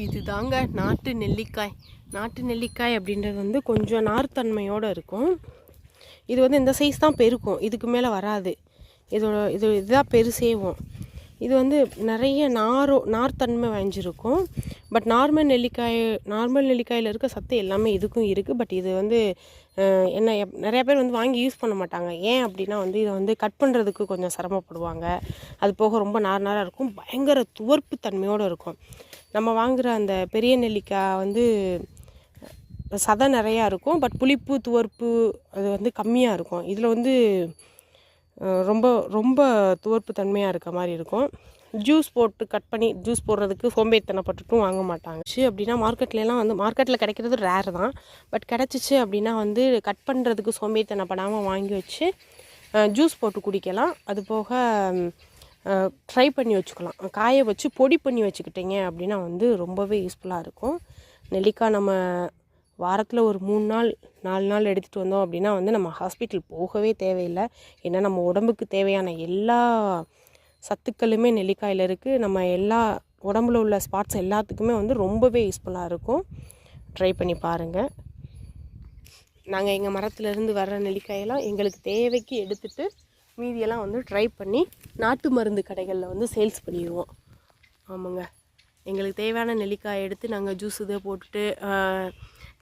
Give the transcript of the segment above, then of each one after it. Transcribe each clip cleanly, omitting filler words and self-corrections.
இதுதாங்க நாட்டு நெல்லிக்காய். நாட்டு நெல்லிக்காய் அப்படின்றது வந்து கொஞ்சம் நார்த்தன்மையோடு இருக்கும். இது வந்து இந்த சைஸ் தான் பெருக்கும், இதுக்கு மேலே வராது. இதுதான் பெருசேவும். இது வந்து நிறைய நார்த்தன்மை வாங்கியிருக்கும். பட் நார்மல் நெல்லிக்காயில் இருக்க சத்து எல்லாமே இதுக்கும் இருக்குது. பட் இது வந்து என்ன நிறையா பேர் வந்து வாங்கி யூஸ் பண்ண மாட்டாங்க. ஏன் அப்படின்னா வந்து இதை வந்து கட் பண்ணுறதுக்கு கொஞ்சம் சிரமப்படுவாங்க. அது போக ரொம்ப நாராக இருக்கும், பயங்கர துவர்ப்பு தன்மையோடு இருக்கும். நம்ம வாங்குகிற அந்த பெரிய நெல்லிக்காய் வந்து சதை நிறையா இருக்கும், பட் புளிப்பு துவர்ப்பு அது வந்து கம்மியாக இருக்கும். இதில் வந்து ரொம்ப ரொம்ப துவர்ப்பு தன்மையாக இருக்க மாதிரி இருக்கும். ஜூஸ் போட்டு கட் பண்ணி ஜூஸ் போடுறதுக்கு சோம்பேறித்தனப்பட்டுட்டும் வாங்க மாட்டாங்க. அப்படின்னா மார்க்கெட்லாம் வந்து மார்க்கெட்டில் கிடைக்கிறது ரேர் தான். பட் கிடச்சிச்சு அப்படின்னா வந்து கட் பண்ணுறதுக்கு சோம்பேறித்தனப்படாமல் வாங்கி வச்சு ஜூஸ் போட்டு குடிக்கலாம். அது போக ட்ரை பண்ணி வச்சுக்கலாம். காய வச்சு பொடி பண்ணி வச்சுக்கிட்டிங்க அப்படின்னா வந்து ரொம்பவே யூஸ்ஃபுல்லாக இருக்கும். நெல்லிக்காய் நம்ம வாரத்தில் ஒரு 3 நாள் 4 நாள் எடுத்துகிட்டு வந்தோம் அப்படின்னா வந்து நம்ம ஹாஸ்பிட்டல் போகவே தேவையில்லை. ஏன்னா நம்ம உடம்புக்கு தேவையான எல்லா சத்துக்களுமே நெல்லிக்காயில் இருக்குது. நம்ம எல்லா உடம்புல உள்ள ஸ்பாட்ஸ் எல்லாத்துக்குமே வந்து ரொம்பவே யூஸ்ஃபுல்லாக இருக்கும். ட்ரை பண்ணி பாருங்கள். நாங்கள் எங்கள் மரத்துலேருந்து வர்ற நெல்லிக்காயெல்லாம் எங்களுக்கு தேவைக்கு எடுத்துகிட்டு மீதியெல்லாம் வந்து ட்ரை பண்ணி நாட்டு மருந்து கடைகளில் வந்து சேல்ஸ் பண்ணிடுவோம். ஆமாங்க, எங்களுக்கு தேவையான நெல்லிக்காயை எடுத்து நாங்கள் ஜூஸ் இதை போட்டுட்டு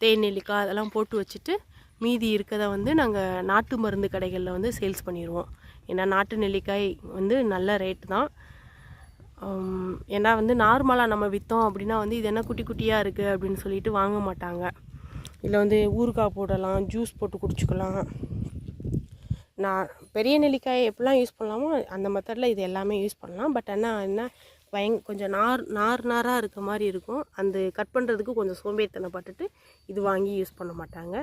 தேன் நெல்லிக்காய் அதெல்லாம் போட்டு வச்சுட்டு மீதி இருக்கதை வந்து நாங்கள் நாட்டு மருந்து கடைகளில் வந்து சேல்ஸ் பண்ணிடுவோம். ஏன்னா நாட்டு நெல்லிக்காய் வந்து நல்ல ரேட்டு தான். ஏன்னா வந்து நார்மலாக நம்ம விற்றோம் அப்படின்னா வந்து இது என்ன குட்டி குட்டியாக இருக்குது அப்படின்னு சொல்லிட்டு வாங்க மாட்டாங்க. இதில் வந்து ஊறுகாய் போடலாம், ஜூஸ் போட்டு குடிச்சிக்கலாம். நான் பெரிய நெல்லிக்காயை எப்படிலாம் யூஸ் பண்ணலாமோ அந்த மெத்தடில் இது எல்லாமே யூஸ் பண்ணலாம். பட் ஆனால் என்ன கொஞ்சம் நாராக இருக்க மாதிரி இருக்கும். அந்த கட் பண்ணுறதுக்கு கொஞ்சம் சோம்பேறித்தனப்பட்டுட்டு இது வாங்கி யூஸ் பண்ண மாட்டாங்க.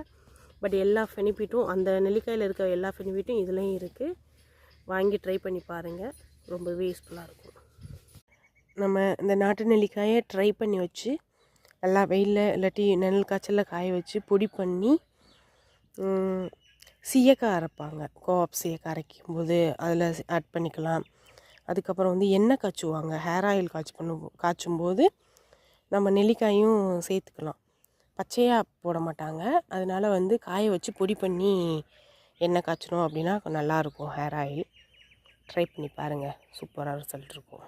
பட் எல்லா பெனிஃபிட்டும் அந்த நெல்லிக்காயில் இருக்க எல்லா பெனிஃபிட்டும் இதுலேயும் இருக்குது. வாங்கி ட்ரை பண்ணி பாருங்கள், ரொம்பவே யூஸ்ஃபுல்லாக இருக்கும். நம்ம இந்த நாட்டு நெல்லிக்காயை ட்ரை பண்ணி வச்சு நல்லா வெயிலில் இல்லாட்டி நெல் காய்ச்சலில் காய வச்சு பொடி பண்ணி சீயக்காய் அரைப்பாங்க. கோஆப் சீயக்காய் அரைக்கும்போது அதில் ஆட் பண்ணிக்கலாம். அதுக்கப்புறம் வந்து எண்ணெய் காய்ச்சுவாங்க, ஹேர் ஆயில் காய்ச்சும்போது நம்ம நெல்லிக்காயும் சேர்த்துக்கலாம். பச்சையாக போட மாட்டாங்க. அதனால் வந்து காய வச்சு பொடி பண்ணி எண்ணெய் காய்ச்சணும் அப்படின்னா நல்லாயிருக்கும் ஹேர் ஆயில். ட்ரை பண்ணி பாருங்கள், சூப்பராக ரிசல்ட் இருக்கும்.